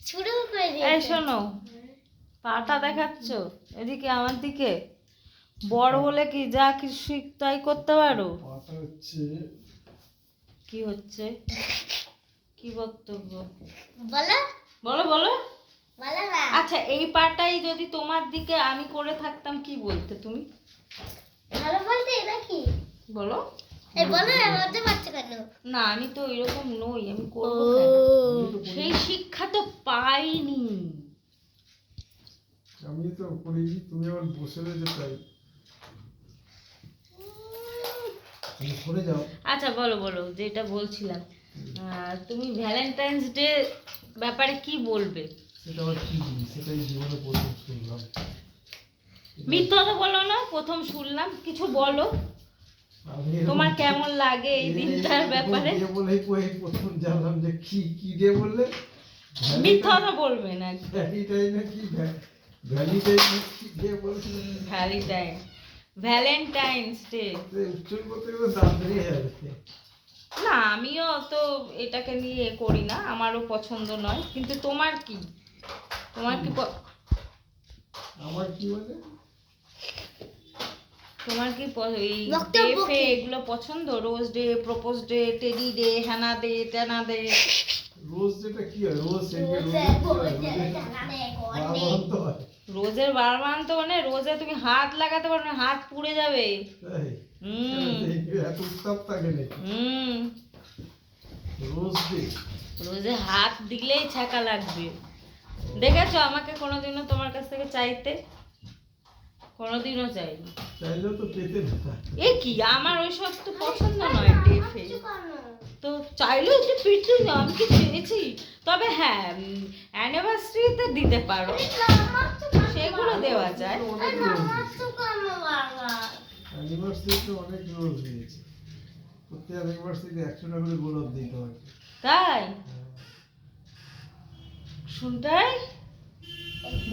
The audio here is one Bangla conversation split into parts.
শুরু করে এই দিয়েছে। শোনো, পাটা দেখাচ্ছ এদিকে আমার দিকে, বড় বলে কি যা কিছু তাই করতে পারো? পাটা হচ্ছে কি হচ্ছে, কি বক্তব্য বলো বলো বলো। বলো না। আচ্ছা, এই পাটাই যদি তোমার দিকে আমি করে থাকতাম কি বলতে তুমি? ভালো বলতে নাকি? বলো। এই বলো না, বলতে পারছো কেন? না, আমি তো এরকম নই, আমি করবো কেন? সেই শিক্ষা তো পাইনি। আমি তো করিনি, তুমি আবার বসে রয়েছে তাই তুমি সরে যাও। আচ্ছা বলো বলো, যেটা বলছিলাম, তুমি ভ্যালেন্টাইন্স ডে ব্যাপারে কি বলবে? সেটা আবার কি জিনিস, সেটাই জীবনে প্রথম শুনলাম। মিথ্যা তো বলো না, প্রথম শুনলাম, কিছু বলো আমি এরকম তোমার কেমন লাগে এই দিনটার ব্যাপারে। দিয়ে বলেই কই প্রথম জানলাম যে কি কি দিয়ে বললে, মিথ্যা তো বলবে না। ভ্যালিটাই না কি ভ্যালিটাই না কি দিয়ে বলছিলে, ভ্যালেন্টাইন্স ডে। উচ্চারণ করতে গেলে দাঁত বেরিয়ে যাবে। না, আমিও তো এটাকে নিয়ে করি না, আমারও পছন্দ নয়, কিন্তু তোমার কি, তোমার কি আমার কি বলে, তোমার কি এই বক্তব্য ডে কি? এগুলো পছন্দ? Rose day, propose day, teddy day, হ্যানা ডে, টেনা ডে। রোজ যেটা কি হয়, রোজ রোজের বারমান্ত মানে রোজে তুমি হাত লাগাতে পারো না, হাত পুড়ে যাবে। এত উত্তাপ থাকে নাকি হুম, রোজ ডে? রোজে হাত দিলেই ছ্যাঁকা লাগবে। দেখেছো আমাকে কোনোদিনও তোমার কাছ থেকে চাইতে? কোনোদিনও চাইনি। চাইলেও তো পেতে না। এ কি, আমার ওইসব তো পছন্দ নয় ডেফে। তো চাইলেও যে পেতে না, আমি কি চেয়েছি? তবে হ্যাঁ, অ্যানিভার্সারিতে দিতে পারো, সেগুলো দেওয়া যায়। অ্যানিভার্সারিতে অনেক রোজ দিয়েছে, প্রত্যেক অ্যানিভার্সারিতে 100টা করে গোলাপ দিতে হয়। তাই শুনটাই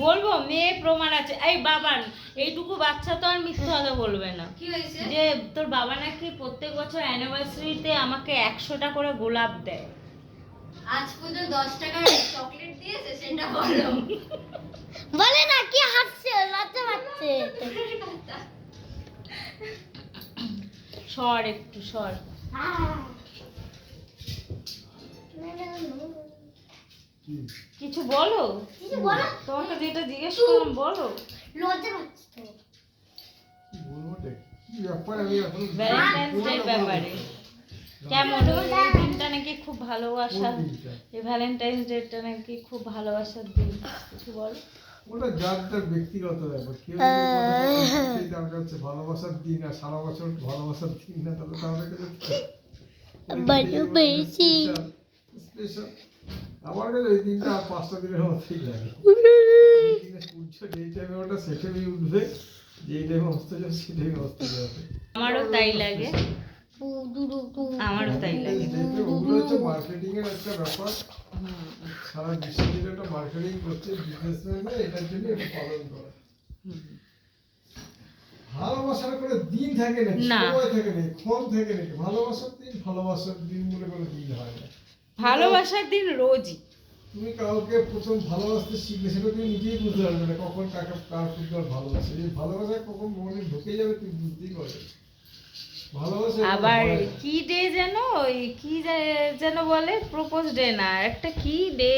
বলবো, মেয়ে প্রমাণ আছে। এই বাবান, এইটুকু বাচ্চা তো আর মিথ্যা কথা বলবে না। কি হয়েছে? যে তোর বাবা নাকি প্রত্যেক বছর অ্যানিভার্সারিতে আমাকে 100টা করে গোলাপ দেয়। আজ পর্যন্ত 10 টাকার চকলেট দিয়েছে, সেটা বলো। বলে না, কি হাসছে, লজ্জা পাচ্ছে। সর একটু সর। কি কিছু বলো, কিছু বলো। তোমাকে যেটা জিজ্ঞেস করলাম বলো। লজ্জা পাচ্ছে তো। কি বলবো রে? কি ব্যাপার, আমি এখন ভ্যালেন্টাইন্স ডে ব্যাপারে কেমন? এই দিনটা নাকি খুব ভালোবাসা, কোন দিনটা? এই ভ্যালেন্টাইন্স ডেটা নাকি খুব ভালোবাসার দিন, কিছু বল। ওটা যার যার ব্যক্তিগত ব্যাপার। কেউ যদি মনে করে যে আমার কাছে ভালোবাসার দিন আর সারা বছর ভালোবাসার দিন না, তাহলে তাহলে স্পেশাল। আমার কাছে ওই দিনটা আর 5টা দিনের মধ্যেই লাগে। ওই দিনে সূর্য যেই টাইমে ওটা সেটাই উঠবে, যেই টাইমে অস্ত যাবে সেটাই অস্ত যাবে। আমারও তাই লাগে, আমারও তাই লাগে। ওগুলো হচ্ছে মার্কেটিং এর একটা ব্যাপার। সারা বিশ্ব জুড়ে একটা মার্কেটিং করছে বিজনেসম্যানরা, এটার জন্য এটা পালন করে। ভালোবাসার করে দিন থাকে নাকি, না। সময় থাকে নাকি, ক্ষণ থাকে নাকি? ভালোবাসার দিন বলে কোনো দিন হয় না। ভালোবাসার দিন রোজই। তুমি কাউকে প্রথম ভালোবাসতে শিখলে সেটা তুমি নিজেই বুঝতে পারবে না কখন কাকে কার প্রতি তোমার ভালোবাসে। এই ভালোবাসা কখন মনে ঢুকে যাবে তুমি বুঝতেই পারবে না। ভালোবাসা এরকম আবার হয় না। কি ডে যেন, ওই কি যেন বলে, প্রপোজ ডে না, একটা কি ডে,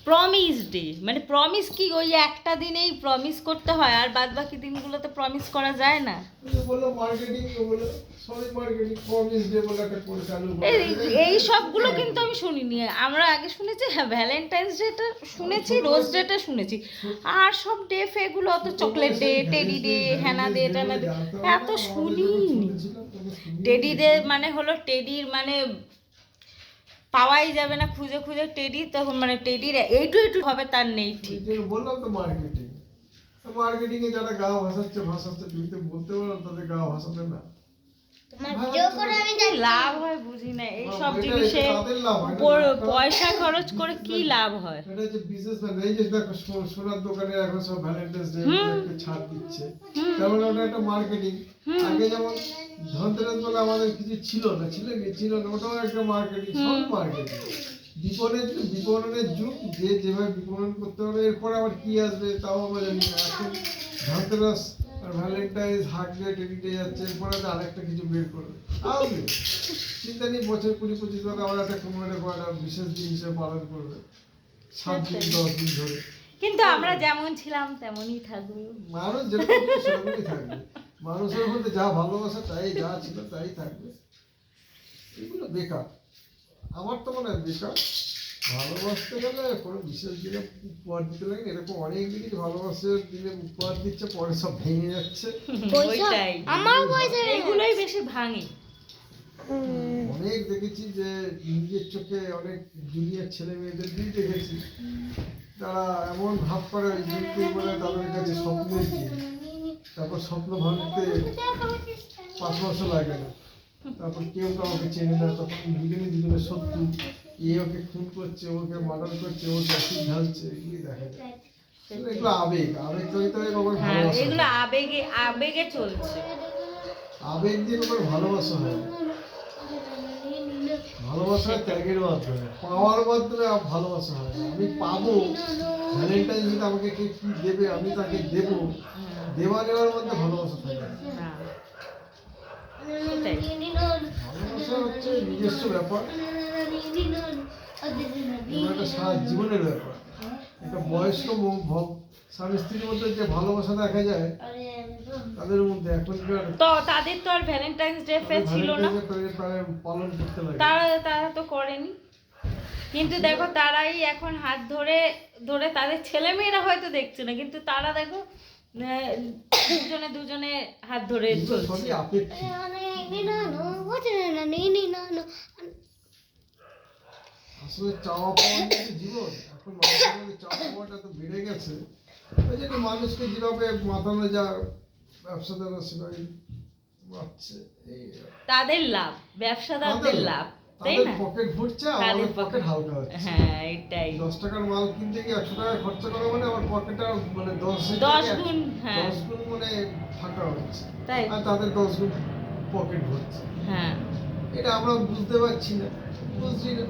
প্রমিস ডে। মানে প্রমিস কি, ওই একটা দিনেই প্রমিস করতে হয় আর বাদ বাকি দিনগুলোতে প্রমিস করা যায় না? তুমি বললো মার্কেটিং, বললো সরি মার্কেটিং প্রমিস ডে বলে একটা করে চালু করে। এই সবগুলো কিন্তু আমি শুনিনি। আমরা আগে শুনেছি হ্যাঁ ভ্যালেন্টাইন্স ডেটা শুনেছি, রোজ ডেটা শুনেছি, আর সব ডে ফেগুলো অত চকলেট ডে, টেডি ডে, হ্যানা ডে, টানা ডে এত শুনিনি। টেডি ডে মানে হলো টেডির মানে পাওয়াই যাবে না, খুঁজে খুঁজে টেডি, তখন মানে টেডির এইটু এইটু হবে তার নেই ঠিক। বললাম তো মার্কেটিং, মার্কেটিং এ যারা গা ভাসাচ্ছে তুমি তো বলতে পারো তাদের গা ভাসাতে না। তোমার ভিডিও করে আমি কি লাভ হয় বুঝি না এই সব এটা জিনিসে, তাদের লাভ হয় না। পয়সা খরচ করে কি লাভ হয়? এটা হচ্ছে বিজনেসম্যান। এই যে দেখো সোনার দোকানে এখন সব ভ্যালেন্টাইন্স ডে একটু ছাড় দিচ্ছে, তার মানে ওটা একটা মার্কেটিং। আগে যেমন ধনতেরাস বলে আমাদের কিছু ছিল না, ছিল না, ওটাও একটা মার্কেটিং, সব মার্কেটিং। বিপণনের যুগ, যে যেভাবে বিপণন করতে হবে, এরপর আবার কি আসবে তাও আমরা জানি না। এখন ধনতেরাস আর Valentine's, hug day, teddy day যাচ্ছে, এরপরে আরেকটা কিছু বের করবে, আসবে চিন্তা নেই। বছর 20-25 বার আবার একটা কোনো একটা বিশেষ দিন হিসেবে পালন করবে, 7 দিন 10 দিন ধরে। কিন্তু আমরা যেমন ছিলাম তেমনই থাকবো। মানুষ যেরকম ছিল সেরকমই থাকবে, মানুষের মধ্যে যা ভালোবাসা তাই, যা ছিল তাই থাকবে। এগুলো বেকার, আমার তো মনে হয় বেকার। ভালোবাসতে গেলে কোনো বিশেষ দিনে উপহার দিতে লাগে, এরকম অনেক দিনই ভালোবাসার দিনে উপহার দিচ্ছে, পরে সব ভেঙে যাচ্ছে। ওইটাই, আমার পয়সা এগুলোই বেশি ভাঙে। অনেক দেখেছি যে নিজের চোখে, অনেক জুনিয়র ছেলে মেয়েদের দিন দেখেছি, তারা এমন ভাব করে ওই দিনকে বলে তাদের কাছে স্বপ্নের দিন, তারপর স্বপ্ন ভাঙতে 5 মাসও লাগে না। তারপর কেউ কাউকে চেনে না, তখন দুজনের শত্রু, এ ওকে খুন করছে, ওকে মার্ডার করছে, ও অ্যাসিড ঢালছে, এগুলি দেখা যায়। এগুলো আবেগ, আবেগ তৈরি হয় কখন হ্যাঁ, ভালোবাসা এগুলো হয়। আবেগে আবেগে চলছে। আবেগ দিয়ে কখন ভালোবাসা হয় না। ভালোবাসা হয় ত্যাগের মাধ্যমে, পাওয়ার মাধ্যমে ভালোবাসা হয় না। আমি পাবো, ভ্যালেন্টাইন ডে আমাকে কে কি দেবে আমি তাকে দেবো, দেওয়া নেওয়ার মধ্যে ভালোবাসা থাকে না। না, সেটাই। ভালোবাসা হচ্ছে নিজস্ব ব্যাপার, এবং একটা সারা জীবনের ব্যাপার। একটা বয়স্ক স্বামী স্ত্রীর মধ্যে যে ভালোবাসা দেখা যায় তাদের মধ্যে, এখনকার তো তাদের তো আর ভ্যালেন্টাইন্স ডে ছিল না, পালন করতে লাগে। তারা তো করেনি। কিন্তু দেখো তারাই এখন হাত ধরে ধরে, তাদের ছেলে মেয়েরা হয়তো দেখছে না, কিন্তু তারা দেখো দুজনে হাত ধরে এগুলো চলছে। সবই আপেক্ষিক। আসলে চাওয়া পাওয়া নিয়ে জীবন, এখন মানুষের মধ্যে চাওয়া পাওয়াটা তো বেড়ে গেছে, ওই জন্য মানুষকে যেভাবে মাতানো যায়, ব্যবসাদাররা সেভাবে মারছে। এই তাদের লাভ, ব্যবসাদারদের লাভ, তাই তাদের না? পকেট ভরছে, তাদের আমাদের পকেট পকেট হালকা হচ্ছে। হ্যাঁ, এটাই। 10 টাকার মাল কিনতে গিয়ে 100 টাকা খরচা করা মানে আমার পকেটটা মানে 10 গুণ, হ্যাঁ 10 গুণ মানে ফাঁকা হচ্ছে, তাই। আর তাদের 10 গুণ পকেট ভরছে। হ্যাঁ, এটা আমরা বুঝতে পারছি না, বুঝছি না।